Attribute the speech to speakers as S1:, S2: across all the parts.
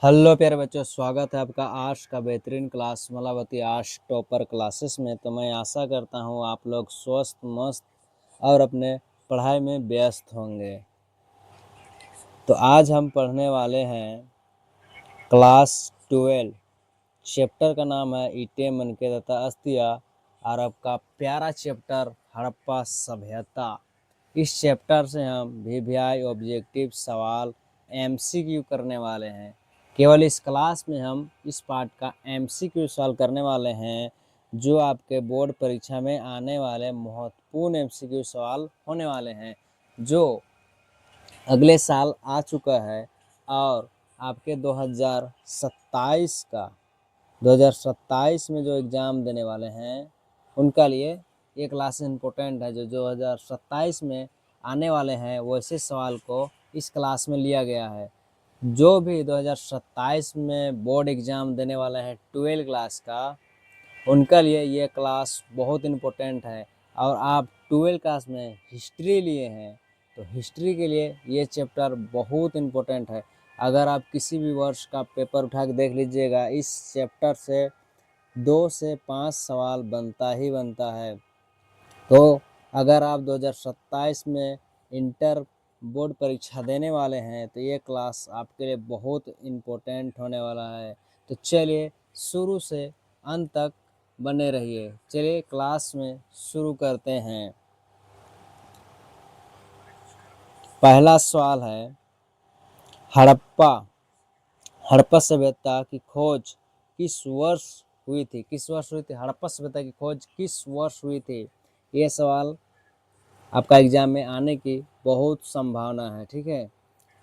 S1: Hello प्यारे बच्चों, स्वागत है आपका आज का बेहतरीन क्लास मलावती आज टॉपर क्लासेस में। तो मैं आशा करता हूँ आप लोग स्वस्थ मस्त और अपने पढ़ाई में व्यस्त होंगे। तो आज हम पढ़ने वाले हैं क्लास 12। चैप्टर का नाम है ईंटें मनके तथा अस्थियाँ और आपका प्यारा चैप्टर हड़प्पा सभ्यता। इस चैप्टर से हम वीवीआई ऑब्जेक्टिव सवाल एमसीक्यू करने वाले हैं। केवल इस क्लास में हम इस पार्ट का एमसीक्यू सॉल्व करने वाले हैं, जो आपके बोर्ड परीक्षा में आने वाले महत्वपूर्ण एमसीक्यू सवाल होने वाले हैं, जो अगले साल आ चुका है और आपके 2027 में जो एग्ज़ाम देने वाले हैं उनका लिए ये क्लास इम्पोर्टेंट है। जो 2027 में आने वाले हैं वैसे सवाल को इस क्लास में लिया गया है। जो भी 2027 में बोर्ड एग्ज़ाम देने वाले हैं 12 क्लास का, उनका लिए ये क्लास बहुत इम्पोर्टेंट है। और आप 12 क्लास में हिस्ट्री लिए हैं तो हिस्ट्री के लिए ये चैप्टर बहुत इम्पोर्टेंट है। अगर आप किसी भी वर्ष का पेपर उठा के देख लीजिएगा, इस चैप्टर से 2 से 5 सवाल बनता ही बनता है। तो अगर आप 2027 में इंटर बोर्ड परीक्षा देने वाले हैं तो ये क्लास आपके लिए बहुत इम्पोर्टेंट होने वाला है। तो चलिए शुरू से अंत तक बने रहिए। चलिए क्लास में शुरू करते हैं। पहला सवाल है, हड़प्पा हड़प्पा सभ्यता की खोज किस वर्ष हुई थी? किस वर्ष हुई थी? हड़प्पा सभ्यता की खोज किस वर्ष हुई थी? ये सवाल आपका एग्जाम में आने की बहुत संभावना है। ठीक है,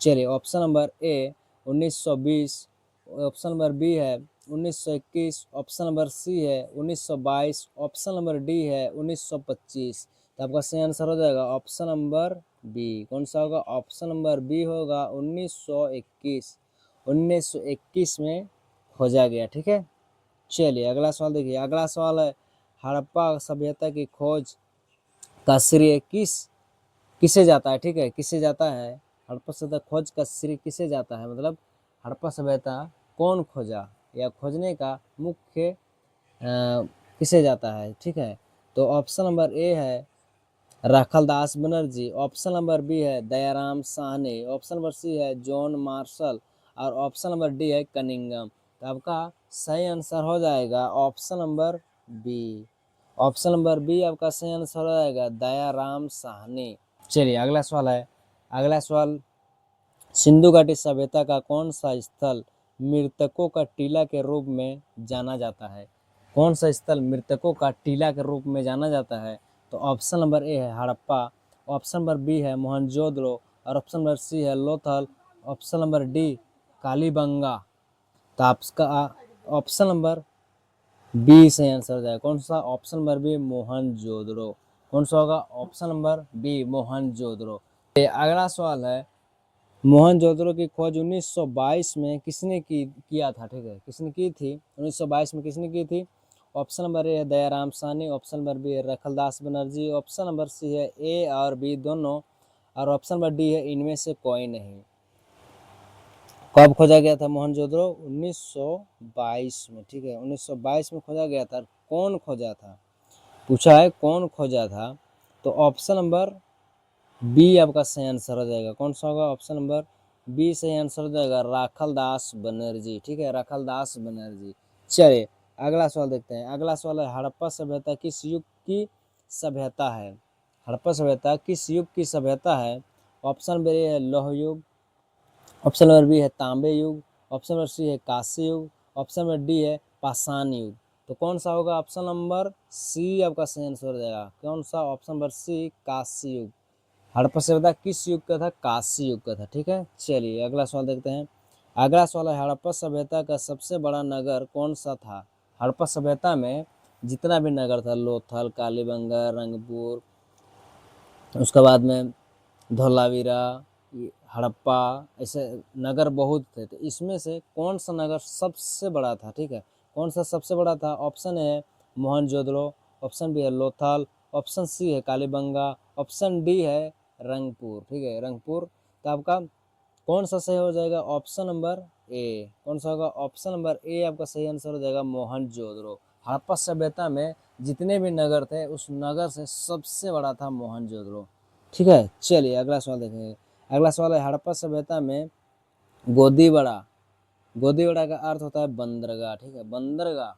S1: चलिए option number A 1920, option number B है 1921, ऑप्शन नंबर सी है 1922, ऑप्शन नंबर डी है 1925। तो आपका सही आंसर हो जाएगा ऑप्शन नंबर बी। कौन सा होगा? ऑप्शन नंबर बी होगा 1921। 1921 में खोजा गया। ठीक है, चलिए अगला सवाल देखिए। अगला सवाल है, हड़प्पा सभ्यता की खोज का श्रेय किसे जाता है? ठीक है, किसे जाता है? हड़प्पा सभ्यता खोज का श्रेय किसे जाता है, मतलब हड़प्पा सभ्यता कौन खोजा या खोजने का मुख्य किसे जाता है? ठीक है, तो ऑप्शन नंबर ए है Rakhaldas Banerjee, option number B है Dayaram Sahni, option number C है जॉन मार्शल और ऑप्शन नंबर डी है कनिंगम। तो आपका सही आंसर हो जाएगा option number B. Option number B आपका सही आंसर हो जाएगा दयाराम साहनी। चलिए अगला सवाल है। अगला सवाल, सिंधु घाटी सभ्यता का कौन सा स्थल मृतकों का टीला के रूप में जाना जाता है? कौन सा स्थल मृतकों का टीला के रूप में जाना जाता है? तो ऑप्शन नंबर ए है हड़प्पा, ऑप्शन नंबर बी है मोहनजोदड़ो और ऑप्शन नंबर सी है Lothal, option number D Kalibangan. तो आपका ऑप्शन नंबर बी सही आंसर हो जाएगा। कौन सा? Option number B Mohenjodaro. कौन सा होगा? Option number B Mohenjodaro. अगला सवाल है, मोहनजोदड़ो की खोज 1922 में किसने किया था? ठीक है, किसने की थी 1922 में? किसने की थी? ऑप्शन नंबर ए है Dayaram Sahni, option number B है Rakhaldas Banerjee, option number C है ए और बी दोनों और ऑप्शन नंबर डी है इनमें से कोई नहीं। कब खोजा गया था मोहनजोदड़ो? 1922 में। ठीक है, 1922 में खोजा गया था। कौन खोजा था पूछा है, कौन खोजा था? तो ऑप्शन नंबर बी आपका सही आंसर हो जाएगा। कौन सा होगा? ऑप्शन नंबर बी सही आंसर हो जाएगा राखलदास बनर्जी। ठीक है, राखलदास बनर्जी। चलिए अगला सवाल देखते हैं। अगला सवाल है, हड़प्पा सभ्यता किस युग की सभ्यता है? हड़प्पा सभ्यता किस युग की सभ्यता है? ऑप्शन नंबर ए है लौह युग, ऑप्शन नंबर बी है तांबे युग, ऑप्शन नंबर सी है कांस्य युग, ऑप्शन नंबर डी है पाषाण युग। तो कौन सा होगा? ऑप्शन नंबर सी आपका सही आंसर हो जाएगा। कौन सा? ऑप्शन नंबर सी कांस्य युग। हड़प्पा सभ्यता किस युग का था? कांस्य युग का था। ठीक है, चलिए अगला सवाल देखते हैं। अगला सवाल है, हड़प्पा सभ्यता का सबसे बड़ा नगर कौन सा था? हड़प्पा सभ्यता में जितना भी नगर था, लोथल, कालीबंगा, रंगपुर, उसके बाद में धोलावीरा, हड़प्पा, ऐसे नगर बहुत थे। तो इसमें से कौन सा नगर सबसे बड़ा था? ठीक है, कौन सा सबसे बड़ा था? ऑप्शन है मोहनजोदड़ो, ऑप्शन बी है लोथल, ऑप्शन सी है कालीबंगा, ऑप्शन डी है रंगपुर। ठीक है, रंगपुर। तो आपका कौन सा सही हो जाएगा? ऑप्शन नंबर ए। कौन सा होगा? ऑप्शन नंबर ए आपका सही आंसर हो जाएगा, मोहनजोदड़ो। हड़प्पा सभ्यता में जितने भी नगर थे, उस नगर से सबसे बड़ा था मोहनजोदड़ो। ठीक है, चलिए अगला सवाल देखेंगे। अगला सवाल है, हड़प्पा सभ्यता में गोदीबड़ा, गोदीबड़ा का अर्थ होता है बंदरगाह। ठीक है, बंदरगाह।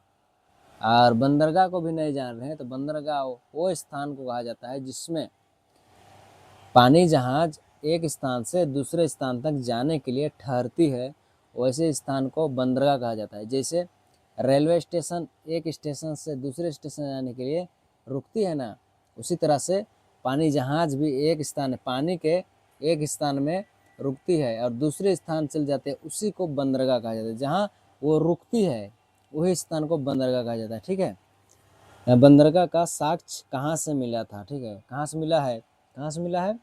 S1: और बंदरगाह को भी नहीं जान रहे हैं तो बंदरगाह वो स्थान को कहा जाता है जिसमें पानी जहाज एक स्थान से दूसरे स्थान तक जाने के लिए ठहरती है, वैसे स्थान को बंदरगाह कहा जाता है। जैसे रेलवे स्टेशन एक स्टेशन से दूसरे स्टेशन जाने के लिए रुकती है ना, उसी तरह से पानी जहाज भी एक स्थान, पानी के एक स्थान में रुकती है और दूसरे स्थान चल जाते हैं, उसी को बंदरगाह कहा जाता है। जहाँ वो रुकती है वही स्थान को बंदरगाह कहा जाता है। ठीक है, बंदरगाह का साक्ष्य कहाँ से मिला था? ठीक है, कहाँ से मिला है? कहाँ से मिला है?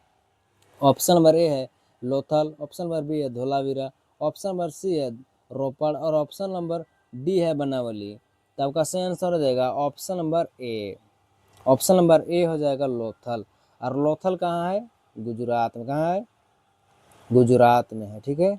S1: ऑप्शन नंबर ए है लोथल, ऑप्शन नंबर बी है धोलावीरा, ऑप्शन नंबर सी है रोपड़ और ऑप्शन नंबर डी है बनावली। तो आपका सही आंसर हो जाएगा ऑप्शन नंबर ए। ऑप्शन नंबर ए हो जाएगा लोथल। और लोथल कहाँ है? गुजरात में। कहाँ है? गुजरात में है। ठीक है,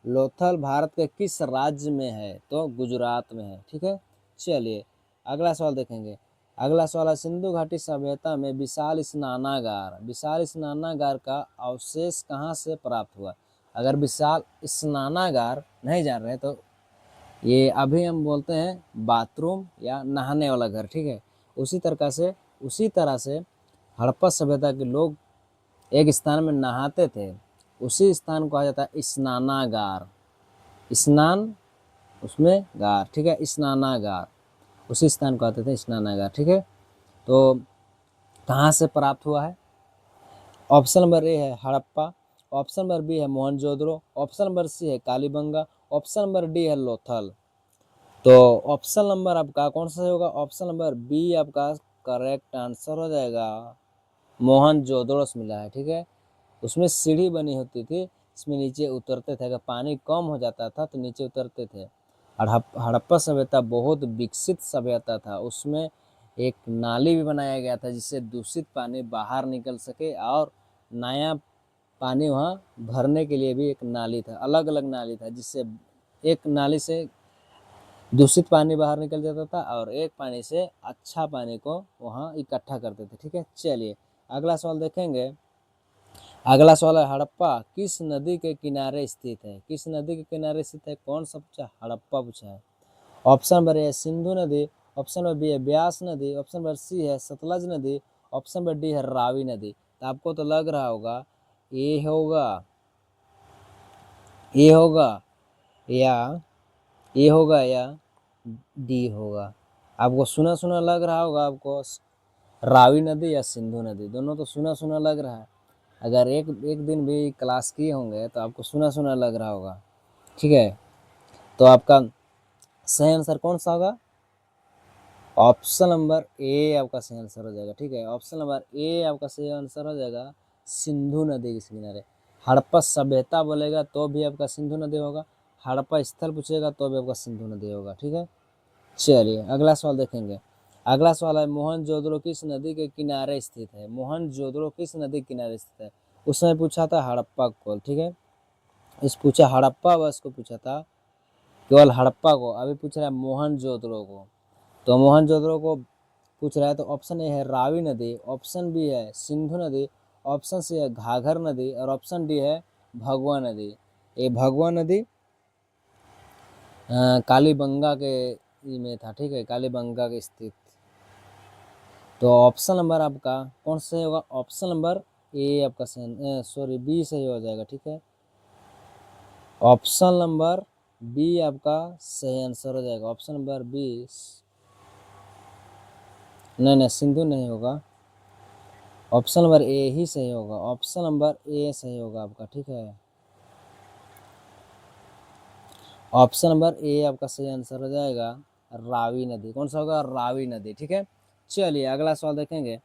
S1: लोथल भारत के किस राज्य में है? तो गुजरात में है। ठीक है, चलिए अगला सवाल देखेंगे। अगला सवाल है, सिंधु घाटी सभ्यता में विशाल स्नानागार, विशाल स्नानागार का अवशेष कहाँ से प्राप्त हुआ? अगर विशाल स्नानागार नहीं जान रहे तो ये अभी हम बोलते हैं बाथरूम या नहाने वाला घर। ठीक है, उसी तरह से हड़प्पा सभ्यता के लोग एक स्थान में नहाते थे, उसी स्थान को कहा जाता है स्नानागार। स्नान उसमें गार। ठीक है, स्नानागार, उसी स्थान को कहते थे स्नानागार। ठीक है, तो कहाँ से प्राप्त हुआ है? ऑप्शन नंबर ए है हड़प्पा, ऑप्शन नंबर बी है मोहनजोदड़ो, ऑप्शन नंबर सी है कालीबंगा, ऑप्शन नंबर डी है लोथल। तो ऑप्शन नंबर आपका कौन सा होगा? ऑप्शन नंबर बी आपका करेक्ट आंसर हो जाएगा, मोहनजोदड़ो से मिला है। ठीक है, उसमें सीढ़ी बनी होती थी, इसमें नीचे उतरते थे, अगर पानी कम हो जाता था तो नीचे उतरते थे। हड़प्पा सभ्यता बहुत विकसित सभ्यता था, उसमें एक नाली भी बनाया गया था जिससे दूषित पानी बाहर निकल सके और नया पानी वहाँ भरने के लिए भी एक नाली था, अलग अलग नाली था, जिससे एक नाली से दूषित पानी बाहर निकल जाता था और एक पानी से अच्छा पानी को वहाँ इकट्ठा करते थे। ठीक है, चलिए अगला सवाल देखेंगे। अगला सवाल है, हड़प्पा किस नदी के किनारे स्थित है? किस नदी के किनारे स्थित है? कौन सा पूछा? हड़प्पा पूछा है। ऑप्शन नंबर ए है सिंधु नदी, ऑप्शन नंबर बी है ब्यास नदी, ऑप्शन नंबर सी है सतलज नदी, ऑप्शन नंबर डी है रावी नदी। तो आपको तो लग रहा होगा ए होगा, ए होगा या ए होगा या डी होगा। आपको सुना सुना लग रहा होगा, आपको रावी नदी या सिंधु नदी, दोनों तो सुना सुना लग रहा है। अगर एक एक दिन भी क्लास किए होंगे तो आपको सुना सुना लग रहा होगा। ठीक है, तो आपका सही आंसर कौन सा होगा? ऑप्शन नंबर ए आपका सही आंसर हो जाएगा। ठीक है, ऑप्शन नंबर ए आपका सही आंसर हो जाएगा, सिंधु नदी के किनारे। हड़प्पा सभ्यता बोलेगा तो भी आपका सिंधु नदी होगा, हड़प्पा स्थल पूछेगा तो भी आपका सिंधु नदी होगा। ठीक है, चलिए अगला सवाल देखेंगे। अगला सवाल है, मोहनजोदड़ो किस नदी के किनारे स्थित है? मोहनजोदड़ो किस नदी के किनारे स्थित है? उसने पूछा था हड़प्पा को। ठीक है, इस पूछा हड़प्पा बस को पूछा था, केवल हड़प्पा को। अभी पूछ रहा है मोहनजोदड़ो को। तो मोहनजोदड़ो को पूछ रहा है तो ऑप्शन ए है रावी नदी, ऑप्शन बी है सिंधु नदी, ऑप्शन सी है घाघर नदी और ऑप्शन डी है भगवा नदी। ये भगवा नदी कालीबंगा के में था। ठीक है, कालीबंगा के स्थित। तो ऑप्शन नंबर आपका कौन सा होगा? ऑप्शन नंबर ए आपका सॉरी बी सही हो जाएगा। ठीक है, ऑप्शन नंबर बी आपका सही आंसर हो जाएगा। ऑप्शन नंबर बी, नहीं सिंधु नहीं होगा, ऑप्शन नंबर ए ही सही होगा। ऑप्शन नंबर ए सही होगा आपका। ठीक है, ऑप्शन नंबर ए आपका सही आंसर हो जाएगा, रावी नदी। कौन सा होगा? रावी नदी। ठीक है, चलिए अगला सवाल देखेंगे।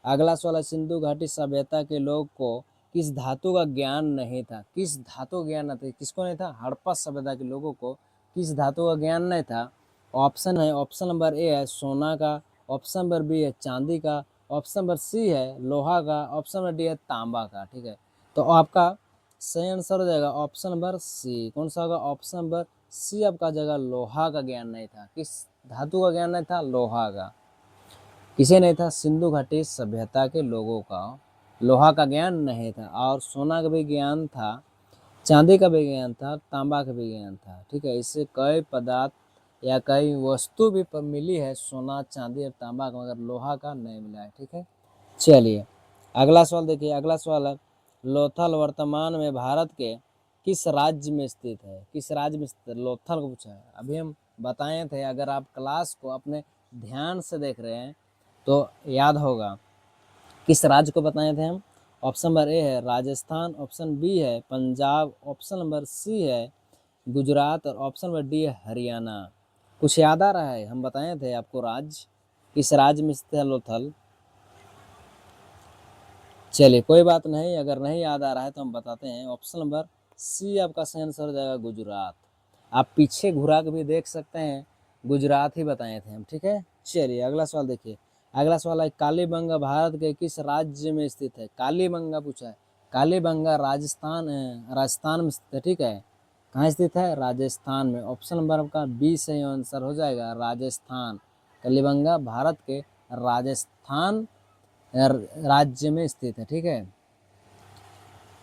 S1: अगला सवाल है, सिंधु घाटी सभ्यता के लोग को किस धातु का ज्ञान नहीं था? किस धातु का ज्ञान नहीं था? किसको नहीं था? हड़प्पा सभ्यता के लोगों को किस धातु का ज्ञान नहीं था? ऑप्शन है, ऑप्शन नंबर ए है सोना का, ऑप्शन नंबर बी है चांदी का, ऑप्शन नंबर सी है लोहा का, ऑप्शन नंबर डी है तांबा का। ठीक है, तो आपका सही आंसर हो जाएगा ऑप्शन नंबर सी। कौन सा होगा? ऑप्शन नंबर सी आपका जगह लोहा का ज्ञान नहीं था। किस धातु का ज्ञान नहीं था? लोहा का। किसे नहीं था? सिंधु घाटी सभ्यता के लोगों का लोहा का ज्ञान नहीं था। और सोना का भी ज्ञान था, चांदी का भी ज्ञान था, तांबा का भी ज्ञान था। ठीक है, इससे कई पदार्थ या कई वस्तु भी पर मिली है, सोना चांदी और तांबा का, मगर लोहा का नहीं मिला है। ठीक है, चलिए अगला सवाल देखिए। अगला सवाल है, लोथल वर्तमान में भारत के किस राज्य में स्थित है? किस राज्य में स्थित है? लोथल को पूछा है। अभी हम बताए थे, अगर आप क्लास को अपने ध्यान से देख रहे हैं तो याद होगा किस राज्य को बताए थे हम। ऑप्शन नंबर ए है राजस्थान, ऑप्शन बी है पंजाब, ऑप्शन नंबर सी है गुजरात और ऑप्शन नंबर डी है हरियाणा। कुछ याद आ रहा है? हम बताए थे आपको राज्य, किस राज्य में स्थित है लोथल। चलिए कोई बात नहीं, अगर नहीं याद आ रहा है तो हम बताते हैं। ऑप्शन नंबर सी आपका सही आंसर हो जाएगा गुजरात। आप पीछे घुरा के भी देख सकते हैं, गुजरात ही बताए थे हम। ठीक है, चलिए अगला सवाल देखिए। अगला सवाल है, कालीबंगा भारत के किस राज्य में स्थित है? कालीबंगा पूछा है। कालीबंगा राजस्थान में स्थित है। ठीक है, कहाँ स्थित है? राजस्थान में। ऑप्शन नंबर आपका बी सही आंसर हो जाएगा, राजस्थान। कालीबंगा भारत के राजस्थान राज्य में स्थित है। ठीक है,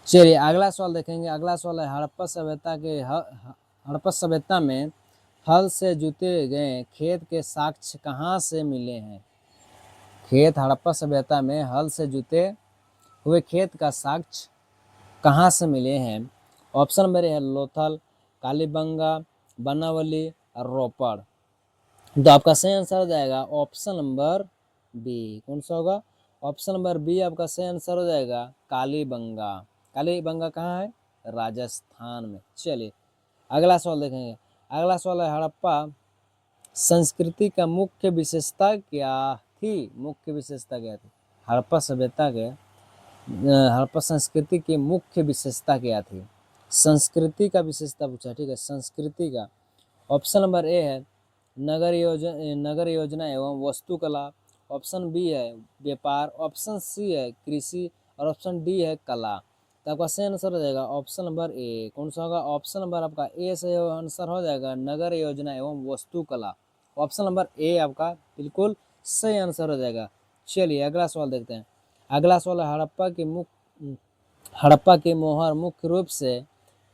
S1: चलिए अगला सवाल देखेंगे। अगला सवाल है, हड़प्पा सभ्यता में हल से जुते गए खेत के साक्ष्य कहाँ से मिले हैं? खेत हड़प्पा सभ्यता में हल से जुते हुए खेत का साक्ष्य कहाँ से मिले हैं? ऑप्शन नंबर है लोथल, कालीबंगा, बनावली और रोपड़। तो आपका सही आंसर हो जाएगा ऑप्शन नंबर बी। कौन सा होगा? ऑप्शन नंबर बी आपका सही आंसर हो जाएगा, कालीबंगा। कालीबंगा कहाँ है? राजस्थान में। चलिए अगला सवाल देखेंगे। अगला सवाल है, हड़प्पा संस्कृति का मुख्य विशेषता क्या थी? मुख्य विशेषता क्या थी? हड़प्पा सभ्यता के हड़प्पा संस्कृति की मुख्य विशेषता क्या थी? संस्कृति का विशेषता पूछा। ठीक है, संस्कृति का। ऑप्शन नंबर ए है नगर योजना एवं वास्तुकला, ऑप्शन बी है व्यापार, ऑप्शन सी है कृषि और ऑप्शन डी है कला। तो आपका सही आंसर हो जाएगा ऑप्शन नंबर ए। कौन सा होगा? ऑप्शन नंबर आपका ए से आंसर हो जाएगा, नगर योजना एवं वास्तुकला। ऑप्शन नंबर ए आपका बिल्कुल सही आंसर हो जाएगा। चलिए अगला सवाल देखते हैं। अगला सवाल है, हड़प्पा की मोहर मुख्य रूप से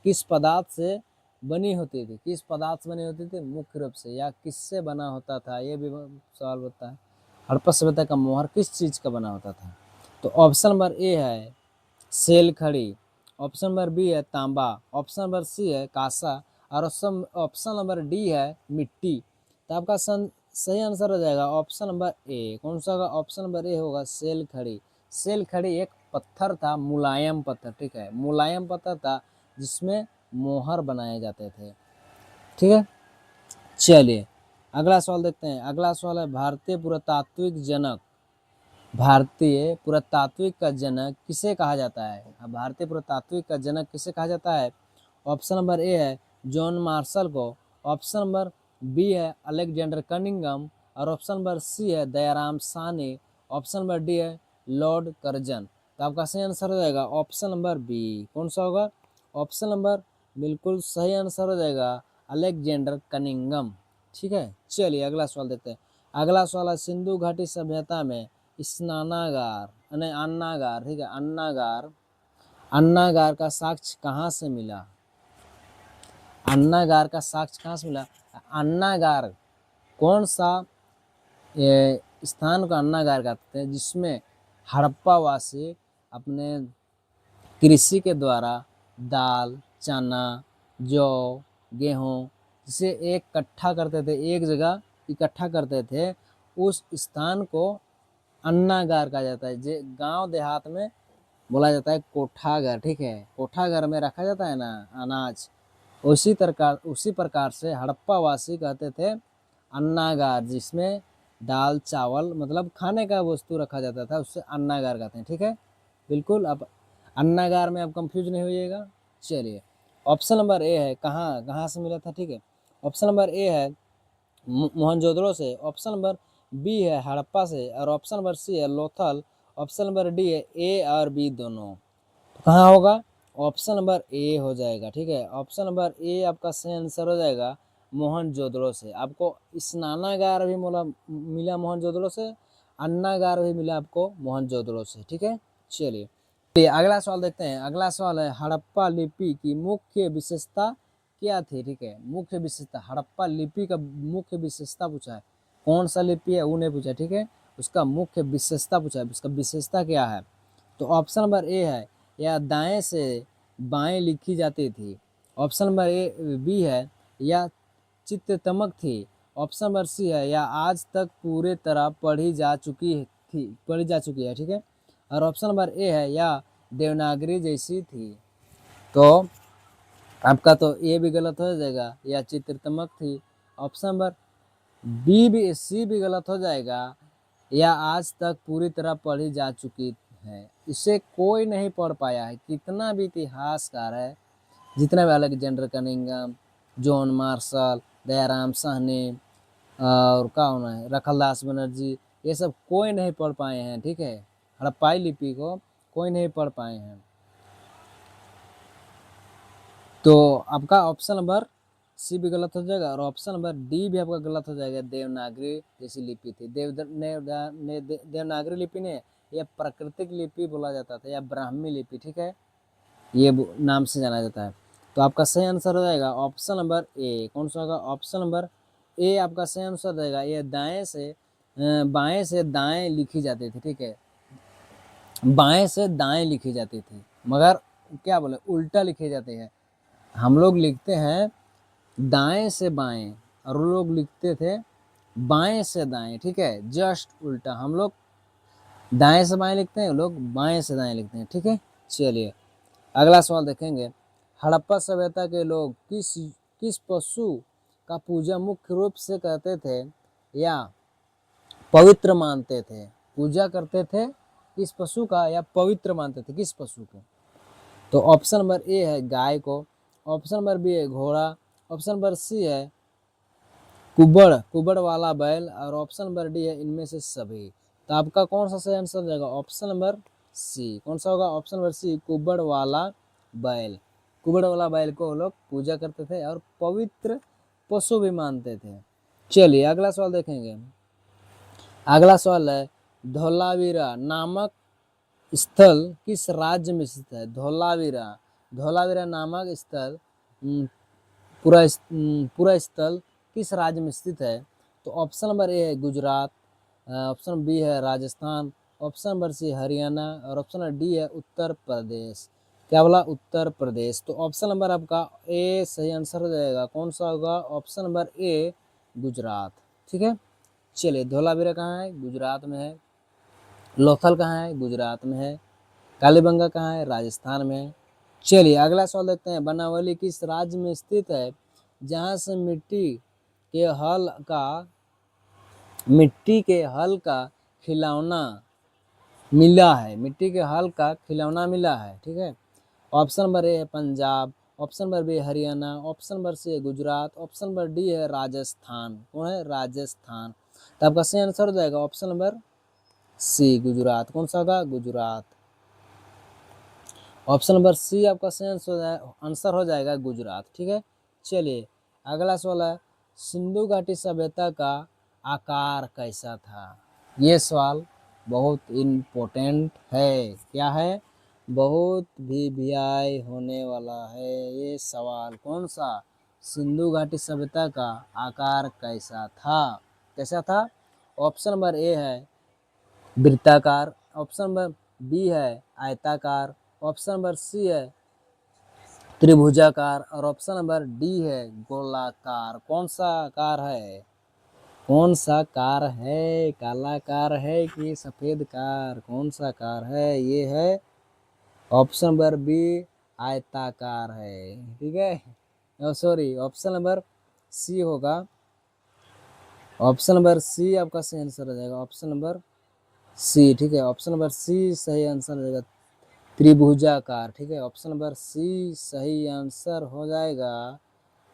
S1: किस पदार्थ से बनी होती थी? किस पदार्थ से बनी होती थी मुख्य रूप से, या किससे बना होता था? ये भी सवाल होता है। हड़प्पा सभ्यता का मोहर किस चीज का बना होता था? तो ऑप्शन नंबर ए है सेल खड़ी, ऑप्शन नंबर बी है तांबा, ऑप्शन नंबर सी है कांसा और ऑप्शन नंबर डी है मिट्टी। तो आपका सही आंसर हो जाएगा ऑप्शन नंबर ए। कौन सा होगा? ऑप्शन नंबर ए होगा सेल खड़ी। सेल खड़ी एक पत्थर था, मुलायम पत्थर। ठीक है, मुलायम पत्थर था जिसमें मोहर बनाए जाते थे। ठीक है, चलिए अगला सवाल देखते हैं। अगला सवाल है, भारतीय पुरातात्विक का जनक किसे कहा जाता है? भारतीय पुरातात्विक का जनक किसे कहा जाता है? ऑप्शन नंबर ए है जॉन मार्शल को, ऑप्शन नंबर बी है अलेक्जेंडर कनिंगम और ऑप्शन नंबर सी है दयाराम सानी, ऑप्शन नंबर डी है लॉर्ड कर्जन। तो आपका सही आंसर हो जाएगा ऑप्शन नंबर बी। कौन सा होगा? ऑप्शन नंबर बिल्कुल सही आंसर हो जाएगा अलेक्जेंडर कनिंगम। ठीक है, चलिए अगला सवाल देखते हैं। अगला सवाल है, सिंधु घाटी सभ्यता में स्नानागार अन्नागार, ठीक है, अन्नागार का साक्ष्य कहाँ से मिला? अन्नागार का साक्ष्य कहाँ से मिला? अन्नागार कौन सा स्थान को अन्नागार कहते हैं जिसमें हड़प्पा वासी अपने कृषि के द्वारा दाल, चना, जौ, गेहूँ जिसे एक इकट्ठा करते थे, एक जगह इकट्ठा करते थे, उस स्थान को अन्नागार कहा जाता है। जे गांव देहात में बोला जाता है कोठाघर। ठीक है, कोठाघर में रखा जाता है ना अनाज, उसी प्रकार से हड़प्पा वासी कहते थे अन्नागार, जिसमें दाल चावल मतलब खाने का वस्तु रखा जाता था, उससे अन्नागार कहते हैं। ठीक है, बिल्कुल। अब अन्नागार में आप कंफ्यूज नहीं होइएगा। चलिए ऑप्शन नंबर ए है कहाँ कहाँ से मिला था? ठीक है, ऑप्शन नंबर ए है मोहनजोदड़ो से, ऑप्शन नंबर बी है हड़प्पा से और ऑप्शन नंबर सी है लोथल, ऑप्शन नंबर डी है ए और बी दोनों। तो कहाँ होगा? ऑप्शन नंबर ए हो जाएगा। ठीक है, ऑप्शन नंबर ए आपका सही आंसर हो जाएगा मोहनजोदड़ो से। आपको स्नानागार भी मिला मोहनजोदड़ो से, अन्नागार भी मिला आपको मोहनजोदड़ो से। ठीक है, चलिए अगला सवाल देखते हैं। अगला सवाल है हड़प्पा लिपि की मुख्य विशेषता क्या थी। ठीक है, मुख्य विशेषता, हड़प्पा लिपि का मुख्य विशेषता पूछा है, कौन सा लिपि है वो नहीं पूछा। ठीक है, उसका मुख्य विशेषता पूछा है, उसका विशेषता क्या है। तो ऑप्शन नंबर ए है या दाएं से बाएं लिखी जाती थी। ऑप्शन नंबर ए बी है या चित्रतमक थी। ऑप्शन नंबर सी है या आज तक पूरे तरह पढ़ी जा चुकी है। ठीक है, और ऑप्शन नंबर ए है या देवनागरी जैसी थी। तो आपका तो ए भी गलत हो जाएगा, या चित्रतमक थी। ऑप्शन नंबर बी भी सी भी गलत हो जाएगा, या आज तक पूरी तरह पढ़ी जा चुकी है। इसे कोई नहीं पढ़ पाया है, कितना भी इतिहासकार है, जितना भी Alexander Cunningham, John Marshall, Dayaram Sahni और क्या होना है रखलदास बनर्जी, ये सब कोई नहीं पढ़ पाए हैं। ठीक है, हड़प्पाई लिपि को कोई नहीं पढ़ पाए हैं। तो आपका ऑप्शन नंबर सी भी गलत हो जाएगा और ऑप्शन नंबर डी भी आपका गलत हो जाएगा। देवनागरी जैसी लिपि थी। देवनागरी लिपि ने यह प्राकृतिक लिपि बोला जाता था या ब्राह्मी लिपि। ठीक है, ये नाम से जाना जाता है। तो आपका सही आंसर हो जाएगा ऑप्शन नंबर ए। कौन सा होगा, ऑप्शन नंबर ए आपका सही आंसर हो जाएगा। ये बाएं से दाएं लिखी जाती थी। ठीक है, बाएं से दाएं लिखी जाती थी, मगर क्या बोले उल्टा लिखे जाते हैं। हम लोग लिखते हैं दाएं से बाएं और वो लोग लिखते थे बाएं से दाएं। ठीक है, जस्ट उल्टा। हम लोग दाएं से बाएं लिखते हैं, लोग बाएं से दाएं लिखते हैं। ठीक है, चलिए अगला सवाल देखेंगे। हड़प्पा सभ्यता के लोग किस पशु का पूजा मुख्य रूप से करते थे या पवित्र मानते थे। पूजा करते थे किस पशु का या पवित्र मानते थे किस पशु को। तो ऑप्शन नंबर ए है गाय को, ऑप्शन नंबर बी है घोड़ा, ऑप्शन नंबर सी है कुबड़ वाला बैल और ऑप्शन नंबर डी है इनमें से सभी। तो आपका कौन सा सही आंसर जाएगा, ऑप्शन नंबर सी। कौन सा होगा, ऑप्शन नंबर सी कुबड़ वाला बैल। कुबड़ वाला बैल को लोग पूजा करते थे और पवित्र पशु भी मानते थे। चलिए अगला सवाल देखेंगे। अगला सवाल है धोलावीरा नामक स्थल किस राज्य में स्थित है। धोलावीरा नामक स्थल पूरा स्थल किस राज्य में स्थित है। तो ऑप्शन नंबर ए है गुजरात, ऑप्शन बी है Rajasthan, option number C Haryana और ऑप्शन नंबर डी है उत्तर प्रदेश। क्या बोला, उत्तर प्रदेश। तो ऑप्शन नंबर आपका ए सही आंसर हो जाएगा। कौन सा होगा, ऑप्शन नंबर ए गुजरात। ठीक है, चलिए धोलावीरा कहाँ है, गुजरात में है। लोथल कहाँ है, गुजरात में है। कालीबंगा कहाँ है, राजस्थान में है। चलिए अगला सवाल देखते हैं। बनावली किस राज्य में स्थित है जहाँ से मिट्टी के हल का खिलौना मिला है। मिट्टी के हल का खिलौना मिला है। ठीक है, ऑप्शन नंबर ए है Punjab, option number B Haryana, option number C है गुजरात, ऑप्शन नंबर डी है राजस्थान। कौन है, राजस्थान। तो आपका सही आंसर हो जाएगा ऑप्शन नंबर सी गुजरात। कौन सा होगा, गुजरात। ऑप्शन नंबर सी आपका सही आंसर हो जाएगा गुजरात। ठीक है, चलिए अगला सवाल है सिंधु घाटी सभ्यता का आकार कैसा था। ये सवाल बहुत इम्पोर्टेंट है। क्या है, बहुत वीवीआई होने वाला है ये सवाल। कौन सा, सिंधु घाटी सभ्यता का आकार कैसा था। ऑप्शन नंबर ए है वृत्ताकार, ऑप्शन नंबर बी है आयताकार, ऑप्शन नंबर सी है त्रिभुजाकार और ऑप्शन नंबर डी है गोलाकार। कौन सा कार है, कौन सा कार है, काला कार है कि सफेद कार, कौन सा कार है, ये है ऑप्शन नंबर बी आयताकार है। ठीक है, सॉरी ऑप्शन नंबर सी होगा। ऑप्शन नंबर सी आपका सही आंसर हो जाएगा, ऑप्शन नंबर सी। ठीक है, ऑप्शन नंबर सी सही आंसर हो जाएगा त्रिभुजाकार। ठीक है, ऑप्शन नंबर सी सही आंसर हो जाएगा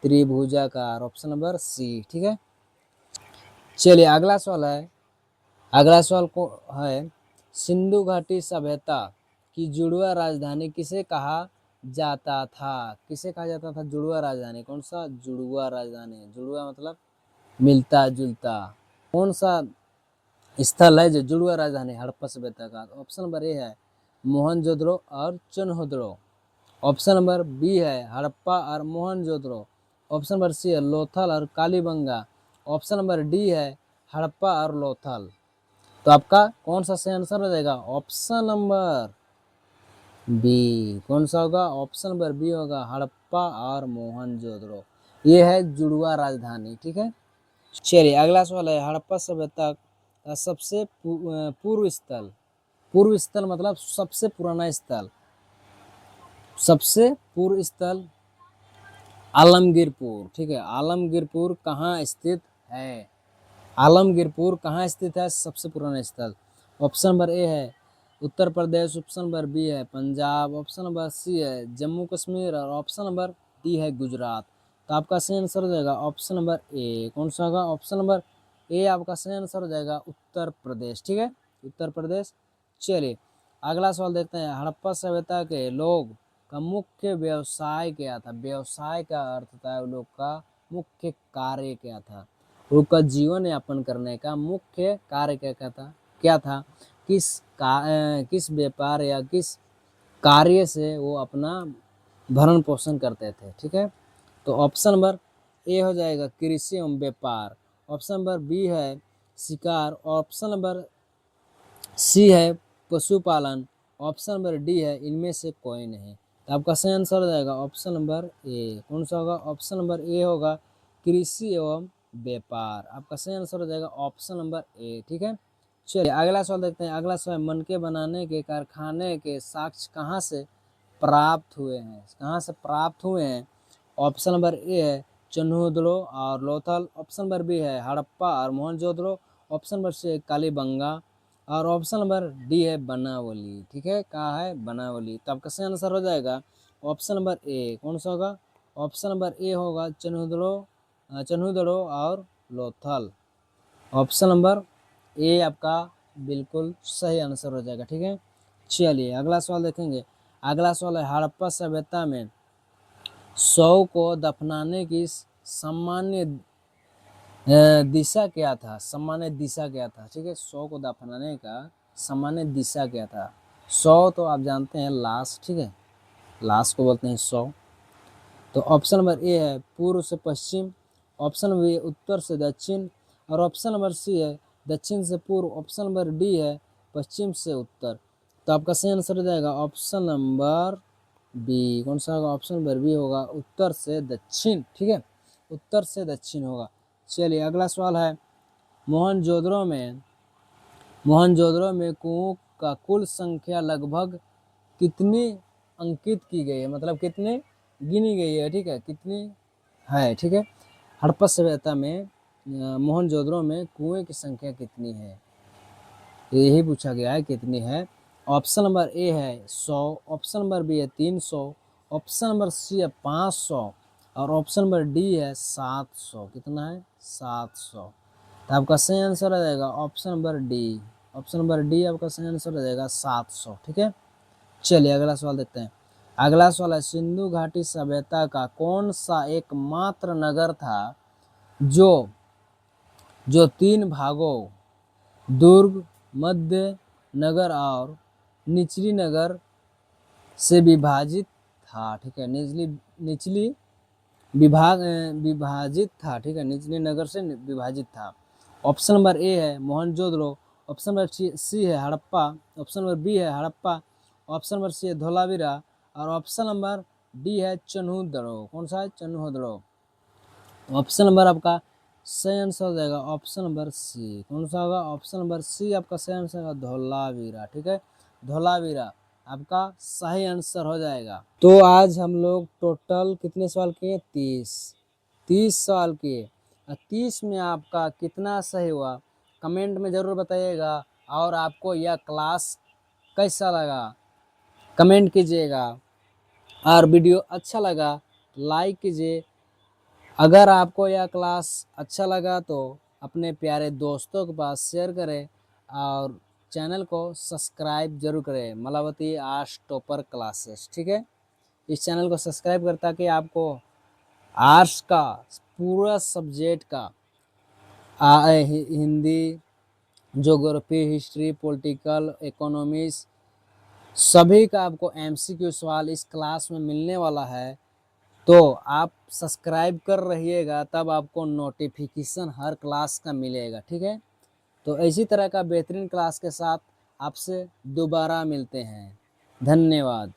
S1: त्रिभुजाकार, ऑप्शन नंबर सी। ठीक है, चलिए अगला सवाल है। अगला सवाल को है सिंधु घाटी सभ्यता की जुड़वा राजधानी किसे कहा जाता था। किसे कहा जाता था? जुड़वा राजधानी। कौन सा? जुड़वा राजधानी। जुड़वा मतलब मिलता जुलता। कौन सा स्थल है जो जुड़वा राजधानी हड़प्पा सभ्यता का? ऑप्शन नंबर ए है मोहनजोदड़ो और चन्होदड़ो। ऑप्शन नंबर बी है हड़प्पा और मोहनजोदड़ो। ऑप्शन नंबर सी है लोथल और कालीबंगा। ऑप्शन नंबर डी है हड़प्पा और लोथल। तो आपका कौन सा सही आंसर हो जाएगा? Option number B. कौन सा होगा? ऑप्शन नंबर बी होगा, हड़प्पा और मोहनजोदड़ो। ये है जुड़वा राजधानी। ठीक है, चलिए अगला सवाल है हड़प्पा सभ्यता का सबसे पूर्व स्थल। पूर्व स्थल मतलब सबसे पुराना स्थल। सबसे पूर्व स्थल आलमगीरपुर। ठीक है, आलमगीरपुर कहाँ स्थित है? आलमगीरपुर कहाँ स्थित है? सबसे पुराना स्थल। ऑप्शन नंबर ए है Uttar Pradesh. Option number B है पंजाब। ऑप्शन नंबर सी है जम्मू कश्मीर और ऑप्शन नंबर डी है गुजरात। तो आपका सही आंसर हो जाएगा ऑप्शन नंबर ए। कौन सा होगा? ऑप्शन नंबर ए आपका सही आंसर हो जाएगा, उत्तर प्रदेश। ठीक है, उत्तर प्रदेश। चलिए अगला सवाल देखते हैं। हड़प्पा सभ्यता के लोग का मुख्य व्यवसाय क्या था? व्यवसाय का अर्थ था उन लोग का मुख्य कार्य क्या था? उनका जीवन यापन करने का मुख्य कार्य क्या था? किस व्यापार या किस कार्य से वो अपना भरण पोषण करते थे? ठीक है, तो ऑप्शन नंबर ए हो जाएगा कृषि एवं व्यापार। ऑप्शन नंबर बी है शिकार। ऑप्शन नंबर सी है पशुपालन। ऑप्शन नंबर डी है इनमें से कोई नहीं। तो आपका सही आंसर हो जाएगा ऑप्शन नंबर ए। कौन सा होगा? ऑप्शन नंबर ए होगा कृषि एवं व्यापार। आपका सही आंसर हो जाएगा ऑप्शन नंबर ए। ठीक है, चलिए अगला सवाल देखते हैं। अगला सवाल मनके बनाने के कारखाने के साक्ष्य कहाँ से प्राप्त हुए हैं? कहाँ से प्राप्त हुए हैं? ऑप्शन नंबर ए है चन्होदड़ो और लोथल। ऑप्शन नंबर बी है हड़प्पा और मोहनजोदड़ो। ऑप्शन नंबर सी है कालीबंगा और ऑप्शन नंबर डी है बनावली। ठीक है, कहाँ है? बनावली। तो आपका सही आंसर हो जाएगा ऑप्शन नंबर ए। कौन सा होगा? ऑप्शन नंबर ए होगा चन्होदड़ो और लोथल। ऑप्शन नंबर ए आपका बिल्कुल सही आंसर हो जाएगा। ठीक है, चलिए अगला सवाल देखेंगे। अगला सवाल है हड़प्पा सभ्यता में शव को दफनाने की सामान्य दिशा क्या था? सामान्य दिशा क्या था? ठीक है, शव को दफनाने का सामान्य दिशा क्या था? शव तो आप जानते हैं लाश। ठीक है, लाश को बोलते हैं शव। तो ऑप्शन नंबर ए है पूर्व से पश्चिम। ऑप्शन नंबर बी उत्तर से दक्षिण और ऑप्शन नंबर सी है दक्षिण से पूर्व। ऑप्शन नंबर डी है पश्चिम से उत्तर। तो आपका सही आंसर हो जाएगा ऑप्शन नंबर बी। कौन सा होगा? ऑप्शन नंबर बी होगा उत्तर से दक्षिण। ठीक है, उत्तर से दक्षिण होगा। चलिए अगला सवाल है मोहनजोदड़ो में कुओं का कुल संख्या लगभग कितनी अंकित की गई है? मतलब कितने गिनी गई है? ठीक है, कितनी है? ठीक है, हड़प्पा सभ्यता में मोहनजोदड़ो में कुएं की संख्या कितनी है? यही पूछा गया है कितनी है। ऑप्शन नंबर ए है 100। ऑप्शन नंबर बी है 300। ऑप्शन नंबर सी है 500 और ऑप्शन नंबर डी है 700। कितना है? 700। तो आपका सही आंसर आ जाएगा option number D. Option number D आपका सही आंसर आ जाएगा 700। ठीक है, चलिए अगला सवाल देखते हैं। अगला सवाल है सिंधु घाटी सभ्यता का कौन सा एकमात्र नगर था जो जो 3 भागों दुर्ग, मध्य नगर और निचली नगर से विभाजित था? ठीक है, निचली विभाजित था। ठीक है, निचली नगर से विभाजित था। ऑप्शन नंबर ए है मोहनजोदड़ो। ऑप्शन नंबर सी है हड़प्पा। ऑप्शन नंबर बी है हड़प्पा। ऑप्शन नंबर सी है धोलावीरा और ऑप्शन नंबर डी है चन्होदड़ो। कौन सा है? चन्होदड़ो। ऑप्शन नंबर आपका सही आंसर हो जाएगा ऑप्शन नंबर सी। कौन सा होगा? ऑप्शन नंबर सी आपका सही आंसर होगा धोलावीरा। ठीक है, धोलावीरा आपका सही आंसर हो जाएगा। तो आज हम लोग टोटल कितने सवाल किए? 30 सवाल किए और 30 में आपका कितना सही हुआ कमेंट में ज़रूर बताइएगा। और आपको यह क्लास कैसा लगा कमेंट कीजिएगा और वीडियो अच्छा लगा लाइक कीजिए। अगर आपको यह क्लास अच्छा लगा तो अपने प्यारे दोस्तों के पास शेयर करें और चैनल को सब्सक्राइब जरूर करें। मलावती आर्ट्स टॉपर क्लासेस। ठीक है, इस चैनल को सब्सक्राइब कर, ताकि आपको आर्ट्स का पूरा सब्जेक्ट का Hindi, geography, history, political, economics, सभी का आपको एमसीक्यू सवाल इस क्लास में मिलने वाला है। तो आप सब्सक्राइब कर रहिएगा, तब आपको नोटिफिकेशन हर क्लास का मिलेगा। ठीक है, तो इसी तरह का बेहतरीन क्लास के साथ आपसे दोबारा मिलते हैं। धन्यवाद।